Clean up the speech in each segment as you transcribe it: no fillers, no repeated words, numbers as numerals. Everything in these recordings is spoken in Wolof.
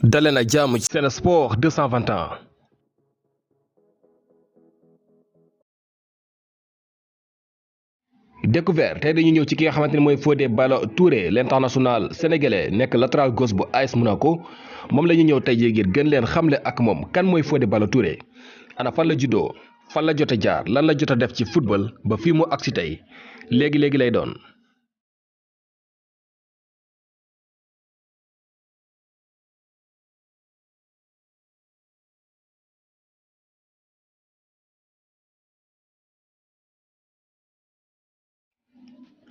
dalee na jàmm ci Sen Sport 221. découvert tey dañu ñëw ci ki nga xamante ne mooy Fodé Ballo-Touré l'international sénégalais nekk latéral gauche bu AS Monaco moom la ñu ñëw tey jii ngir gën leen xamle ak moom kan mooy Fodé Ballo-Touré ana fan la juddoo fan la jot a jaar lan la jot a def ci football ba fii mu agsi tey léegi lay doon.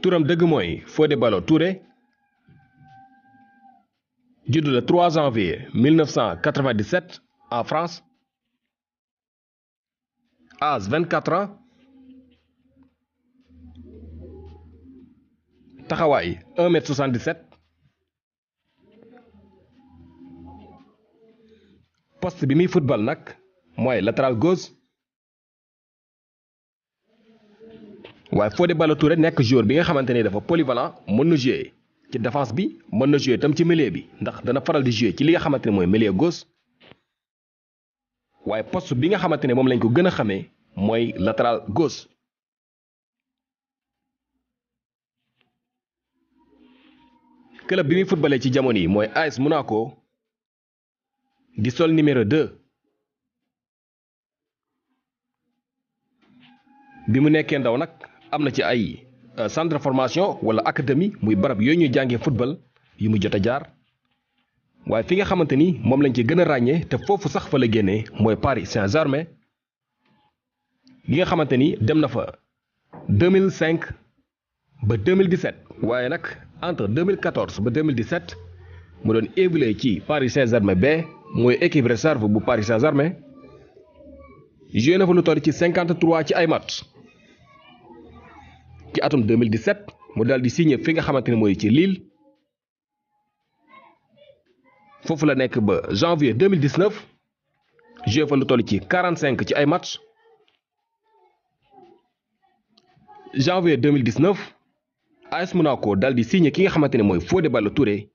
turam dëgg mooy Fodé Ballo-Touré judd le 3 janvier 1997 en France âge 24 ans taxawaay 1m77 poste bi muy football nag mooy latéral gauche waaye Fodé Ballo-Touré nekk joueur bi nga xamante ni dafa polyvalent mën na jouer ci défense bi mën na jouer tam ci milieu bi ndax dana faral di jouer ci li nga xamante ne mooy milieu gauche waaye poste bi nga xamante ne moom lañ ko gën a xamee mooy latéral gauche. club bi muy footballé ci jamono yi mooy AS Monaco di sol numéro 2 bi mu nekkee ndaw nag am na ci ay centre de formation wala académie muy barab yooyu ñuy jàngee football yu mu jot a jaar waaye fi nga xamante ni moom lañ ci gën a ràññee te foofu sax fa la génnee mooy Paris Saint-Germain gi nga xamante ni dem na fa 2005 ba 2017 waaye nag entre 2014 ba 2017 mu doon évolué ci Paris Saint-Germain B mooy équipe réserve bu Paris Saint-Germain joué na fa lu toll ci 53 ci ay match. ci atum 2017 mu daal di signé fi nga xamante ne mooy ci Lille foofu la nekk ba janvier 2019 joué fa lu toll ci 45 ci ay match janvier 2019 AS Monaco daal di signé ki nga xamante ne mooy Fodé Ballo-Touré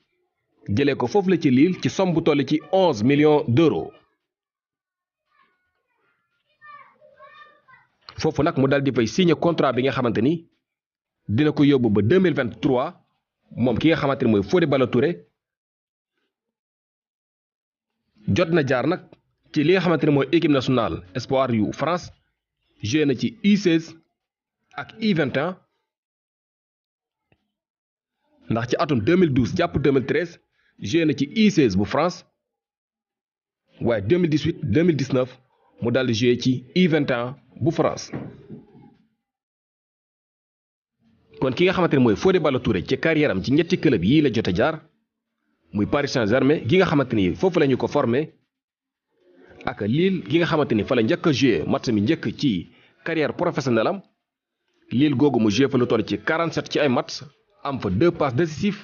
jëlee ko foofu la ci Lille ci somme bu toll ci 11 millions d'euros foofu nag mu daal di fay signé contrat bi nga xamante ni dina ko yóbbu ba 2023 moom ki nga xamante ne mooy Fodé Ballo-Touré jot na jaar nag ci li nga xamante ne mooy équipe nationale espoir yu France joué na ci U16 ak U21 ndax ci atum 2012 jàpp 2013 joué na ci U16 bu France waaye 2018 2019 mu daal di joué ci U21 bu France. kon ki nga xamante ne mooy Fodé Ballo-Touré ci carrière am ci ñetti club yii la jot a jaar muy Paris Saint-Germain gi nga xamante ni foofu la ñu ko formé ak Lille gi nga xamante ni fa la njëkk a joué match mi njëkk ci carrière professionnelle am Lille googu mu joué fa lu toll ci 47 ci ay match am fa 2 passes décisives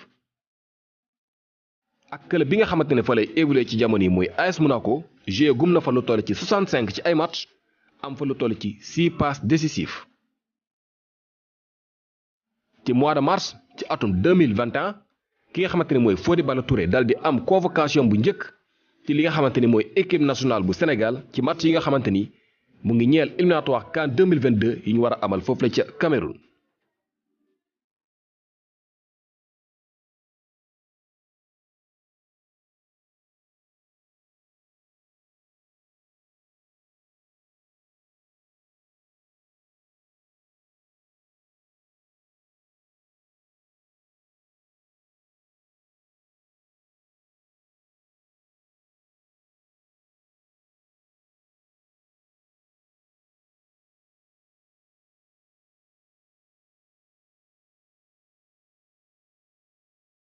ak club bi nga xamante ne fa lay évolué ci jamono yi muy AS Monaco joué gum na fa lu toll ci 65 ci ay match am fa lu toll ci 6 passes décisives. ci mois de mars ci atum 2021 ki nga xamante ne mooy Fodé Ballo-Touré dal di am convocation bu njëkk ci li nga xamante ni mooy équipe nationale bu Sénégal ci match yi nga xamante ni mu ngi ñeel éliminatoire CAN 2022 yi ñu war a amal foofu la ca Cameroun.